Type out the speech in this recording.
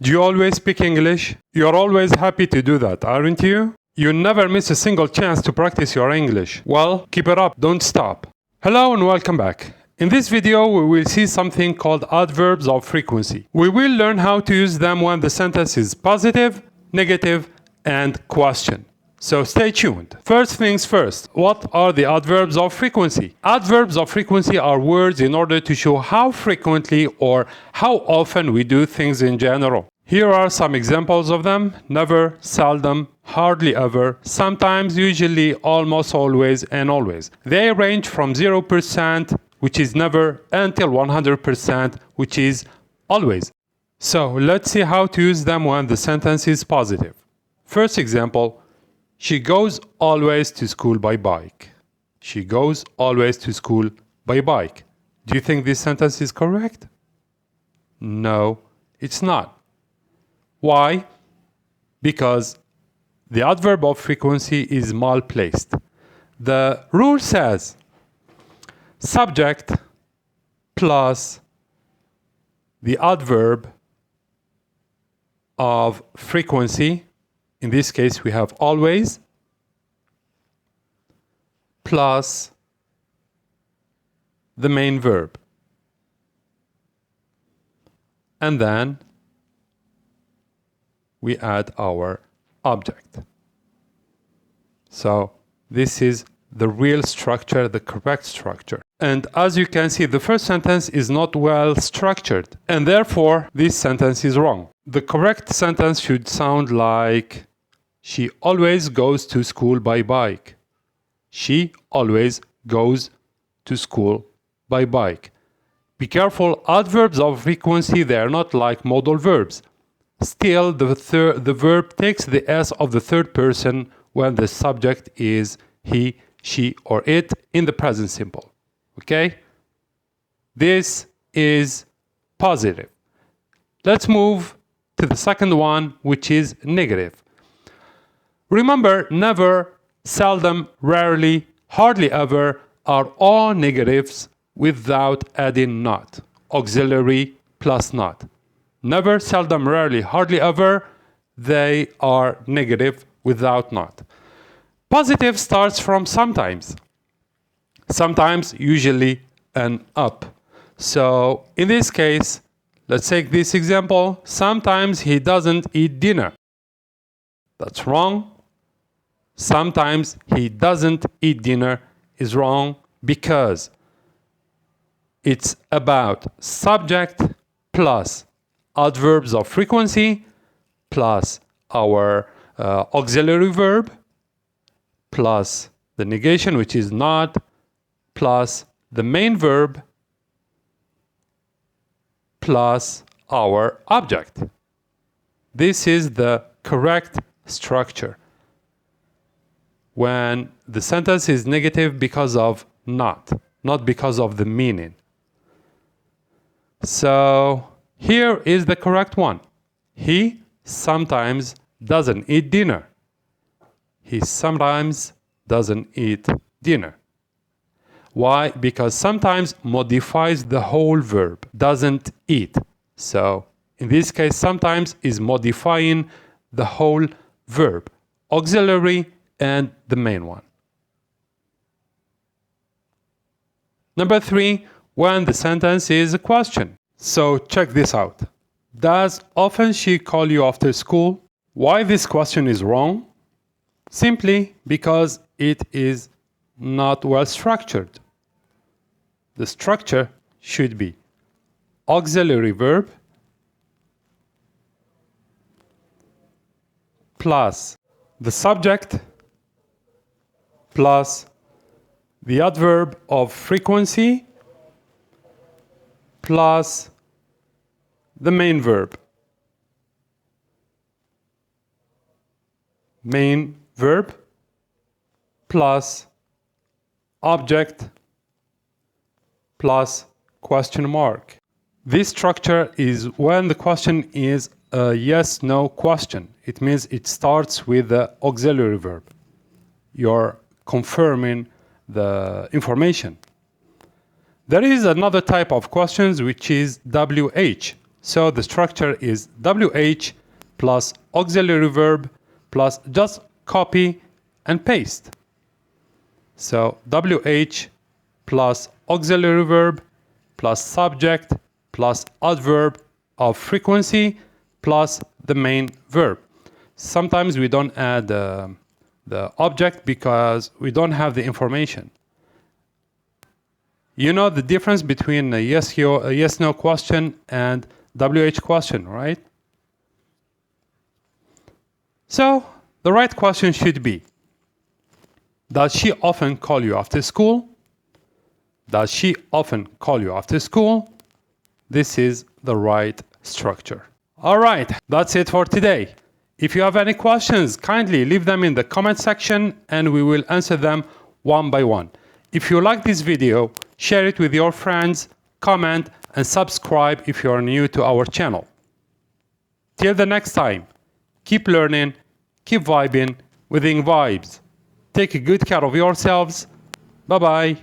Do you always speak English? You're always happy to do that, aren't you? You never miss a single chance to practice your English. Well, keep it up, don't stop. Hello and welcome back. In this video, we will see something called adverbs of frequency. We will learn how to use them when the sentence is positive, negative, and question. So stay tuned. First things first, what are the adverbs of frequency? Adverbs of frequency are words in order to show how frequently or how often we do things in general. Here are some examples of them: never, seldom, hardly ever, sometimes, usually, almost always, and always. They range from 0%, which is never, until 100%, which is always. So let's see how to use them when the sentence is positive. First example, she goes always to school by bike. She goes always to school by bike. Do you think this sentence is correct? No, it's not. Why? Because the adverb of frequency is malplaced. The rule says subject plus the adverb of frequency. In this case, we have always, plus the main verb. And then we add our object. So this is the real structure, the correct structure. And as you can see, the first sentence is not well structured, and therefore this sentence is wrong. The correct sentence should sound like, she always goes to school by bike. She always goes to school by bike. Be careful, adverbs of frequency, they are not like modal verbs. Still, the verb takes the S of the third person when the subject is he, she, or it in the present simple. Okay? This is positive. Let's move to the second one, which is negative. Remember, never, seldom, rarely, hardly ever are all negatives without adding not. Auxiliary plus not. Never, seldom, rarely, hardly ever, they are negative without not. Positive starts from sometimes. Sometimes, usually, and up. So, in this case, let's take this example. Sometimes he doesn't eat dinner. That's wrong. Sometimes he doesn't eat dinner is wrong because it's about subject plus adverbs of frequency plus our auxiliary verb plus the negation, which is not, plus the main verb plus our object. This is the correct structure when the sentence is negative because of not because of the meaning. So here is the correct one. He sometimes doesn't eat dinner. He sometimes doesn't eat dinner. Why? Because sometimes modifies the whole verb, doesn't eat. So in this case, sometimes is modifying the whole verb, auxiliary and the main one. Number 3, when the sentence is a question. So check this out. Does often she call you after school? Why this question is wrong? Simply because it is not well structured. The structure should be auxiliary verb plus the subject plus the adverb of frequency plus the main verb. Main verb plus object plus question mark. This structure is when the question is a yes-no question. It means it starts with the auxiliary verb. You're confirming the information. There is another type of questions which is WH. So the structure is WH plus auxiliary verb plus just copy and paste. So WH plus auxiliary verb plus subject plus adverb of frequency plus the main verb. Sometimes we don't add the object because we don't have the information. You know the difference between a yes/no question and WH question, right? So the right question should be, does she often call you after school? Does she often call you after school? This is the right structure. All right, that's it for today. If you have any questions, kindly leave them in the comment section and we will answer them one by one. If you like this video, share it with your friends, comment, and subscribe if you are new to our channel. Till the next time, keep learning, keep vibing with Vibes. Take good care of yourselves. Bye-bye.